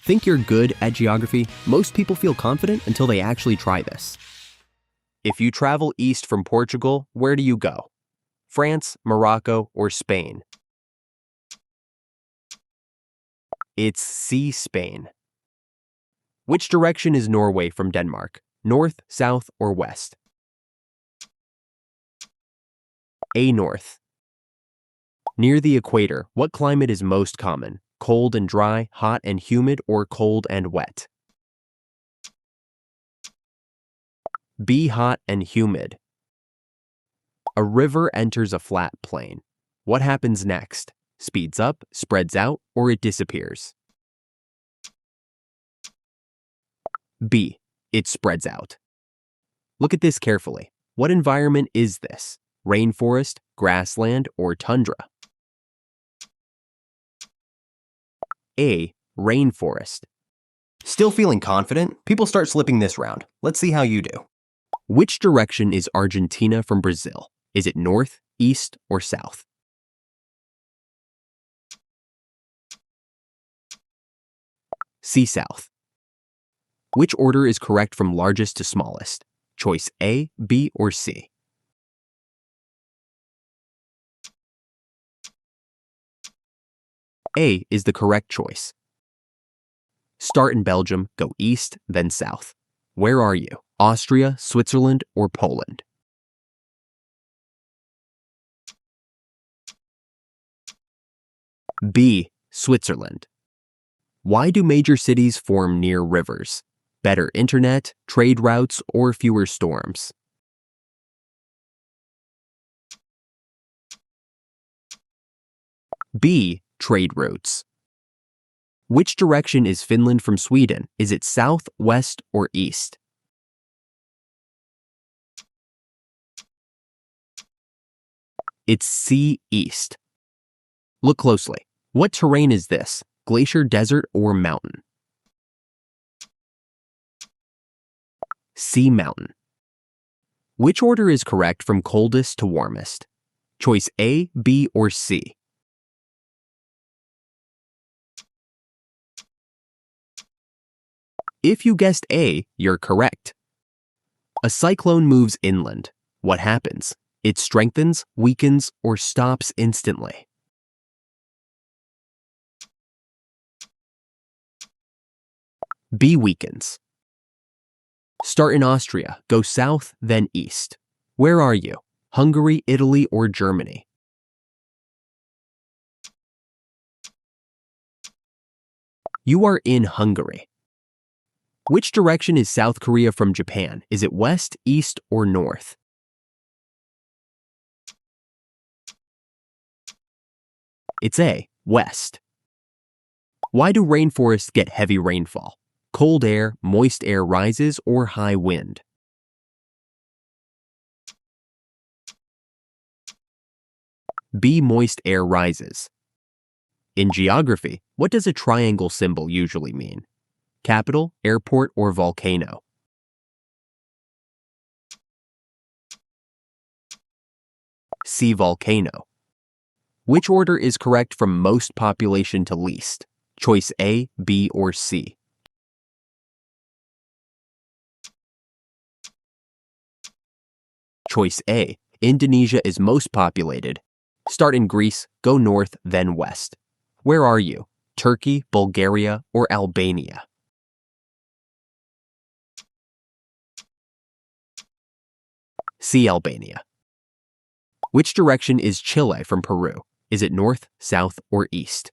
Think you're good at geography? Most people feel confident until they actually try this. If you travel east from Portugal, where do you go? France, Morocco, or Spain? It's C, Spain. Which direction is Norway from Denmark? North, south, or west? A, north. Near the equator, what climate is most common? Cold and dry, hot and humid, or cold and wet? B, hot and humid. A river enters a flat plain. What happens next? Speeds up, spreads out, or it disappears? B, it spreads out. Look at this carefully. What environment is this? Rainforest, grassland, or tundra? A, rainforest. Still feeling confident? People start slipping this round. Let's see how you do. Which direction is Argentina from Brazil? Is it north, east, or south? C, south. Which order is correct from largest to smallest? Choice A, B, or C? A is the correct choice. Start in Belgium, go east, then south. Where are you? Austria, Switzerland, or Poland? B, Switzerland. Why do major cities form near rivers? Better internet, trade routes, or fewer storms? B, trade routes. Which direction is Finland from Sweden? Is it south, west, or east? It's C, east. Look closely. What terrain is this? Glacier, desert, or mountain? C, mountain. Which order is correct from coldest to warmest? Choice A, B, or C? If you guessed A, you're correct. A cyclone moves inland. What happens? It strengthens, weakens, or stops instantly. B, weakens. Start in Austria, go south, then east. Where are you? Hungary, Italy, or Germany? You are in Hungary. Which direction is South Korea from Japan? Is it west, east, or north? It's A, west. Why do rainforests get heavy rainfall? Cold air, moist air rises, or high wind? B, moist air rises. In geography, what does a triangle symbol usually mean? Capital, airport, or volcano? C, volcano. Which order is correct from most population to least? Choice A, B, or C? Choice A. Indonesia is most populated. Start in Greece, go north, then west. Where are you? Turkey, Bulgaria, or Albania? C, Albania. Which direction is Chile from Peru? Is it north, south, or east?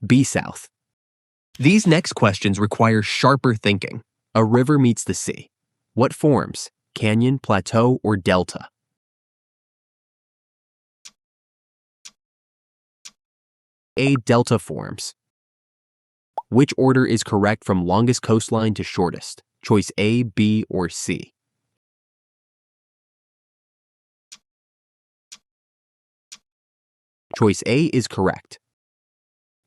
B, south. These next questions require sharper thinking. A river meets the sea. What forms? Canyon, plateau, or delta? A, delta forms. Which order is correct from longest coastline to shortest? Choice A, B, or C? Choice A is correct.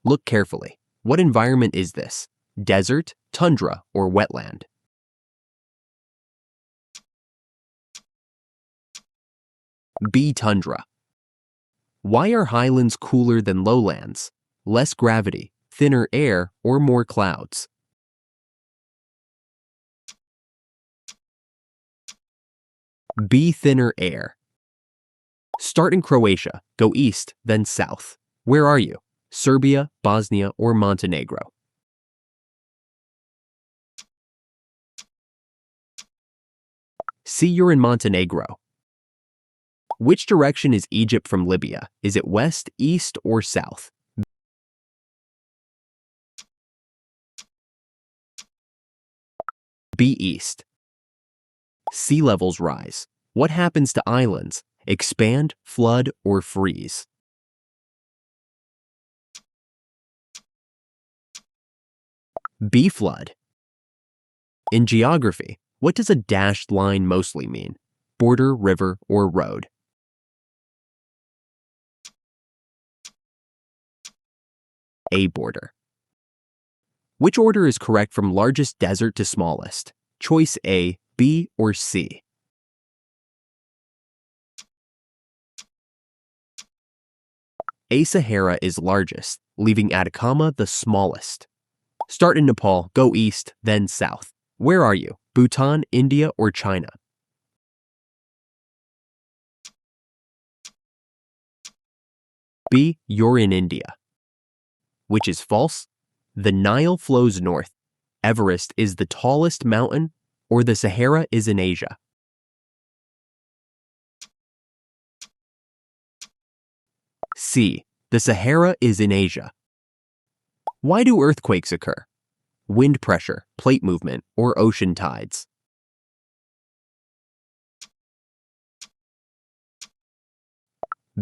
Look carefully. What environment is this? Desert, tundra, or wetland? B, tundra. Why are highlands cooler than lowlands? Less gravity, thinner air, or more clouds? B. Thinner air. Start in Croatia, go east, then south. Where are you? Serbia, Bosnia, or Montenegro? C. You're in Montenegro. Which direction is Egypt from Libya? Is it west, east, or south? B. East. Sea levels rise. What happens to islands? Expand, flood, or freeze? B. Flood. In geography, what does a dashed line mostly mean? Border, river, or road? A. Border. Which order is correct from largest desert to smallest? Choice A, B, or C? A. Sahara is largest, leaving Atacama the smallest. Start in Nepal, go east, then south. Where are you? Bhutan, India, or China? B. You're in India. Which is false? The Nile flows north. Everest is the tallest mountain, or the Sahara is in Asia? C. The Sahara is in Asia. Why do earthquakes occur? Wind pressure, plate movement, or ocean tides?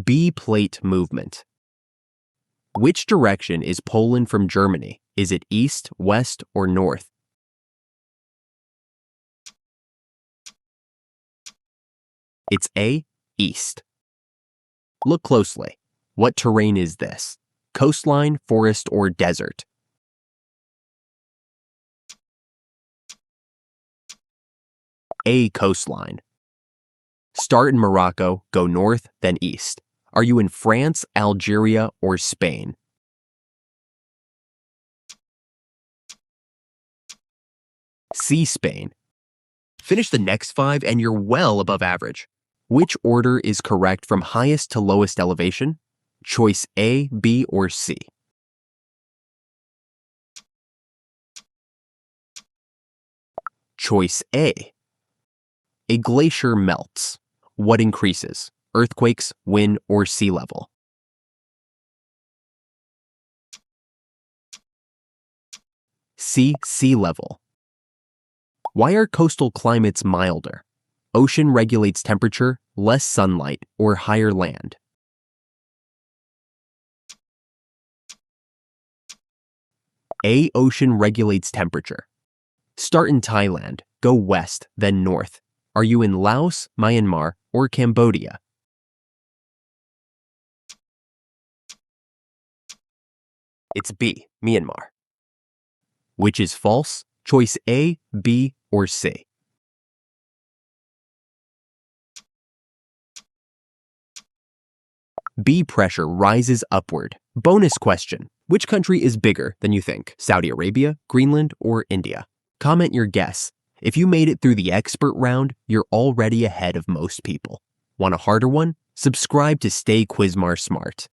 B. Plate movement. Which direction is Poland from Germany? Is it east, west, or north? It's A. East. Look closely. What terrain is this? Coastline, forest, or desert? A. Coastline. Start in Morocco, go north, then east. Are you in France, Algeria, or Spain? C. Spain. Finish the next 5 and you're well above average. Which order is correct from highest to lowest elevation? Choice A, B, or C? Choice A. A glacier melts. What increases? Earthquakes, wind, or sea level? C. Sea level. Why are coastal climates milder? Ocean regulates temperature, less sunlight, or higher land? A. Ocean regulates temperature. Start in Thailand, go west, then north. Are you in Laos, Myanmar, or Cambodia? It's B. Myanmar. Which is false? Choice A, B, or C? B. Pressure rises upward. Bonus question. Which country is bigger than you think? Saudi Arabia, Greenland, or India? Comment your guess. If you made it through the expert round, you're already ahead of most people. Want a harder one? Subscribe to stay Quizmar smart.